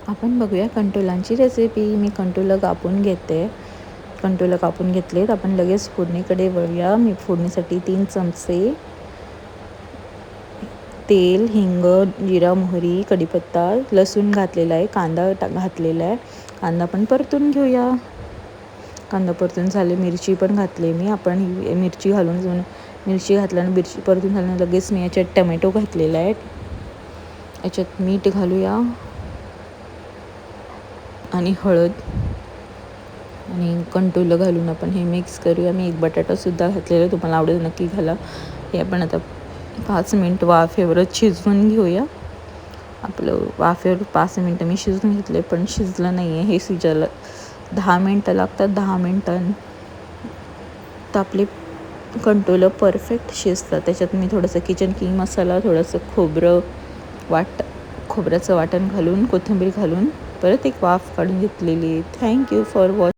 आपण बघूया कंटोलांची रेसिपी. मी कंटोलं कापून घेते. कंटोलं कापून घेतलेत. आपण लगेच फोडणीकडे वळूया. मी फोडणीसाठी 3 चमचे तेल, हिंग, जिरा, मोहरी, कढीपत्ता, लसूण घातलेला आहे, कांदा घातलेला आहे. कांदा पण परतून घेऊया. कांदा परतून झाले, मिरची पण घातली मी. आपण मिरची घालून मिरची घातल्यानं मिरची परतून झाल्यानं लगेच मी याच्यात टमॅटो घातलेला आहे. याच्यात मीठ घालूया आणि हळद आणि कंटोलं घालून आपण हे मिक्स करूया. मी एक बटाटासुद्धा घातलेला, तुम्हाला आवडेल नक्की घाला. हे आपण आता 5 मिनिट वाफेवरच शिजवून घेऊया. आपलं वाफेवर 5 मिनटं मी शिजवून घेतले, पण शिजलं नाही आहे. हे शिजायला 10 मिनटं लागतात. 10 मिनटं तर आपले कंटोलं परफेक्ट शिजतात. त्याच्यात मी थोडंसं किचन किंग मसाला, थोडंसं खोबऱ्याचं वाटण घालून, कोथिंबीर घालून परत एक वाफ काढून घेतलेली. Thank you for watching.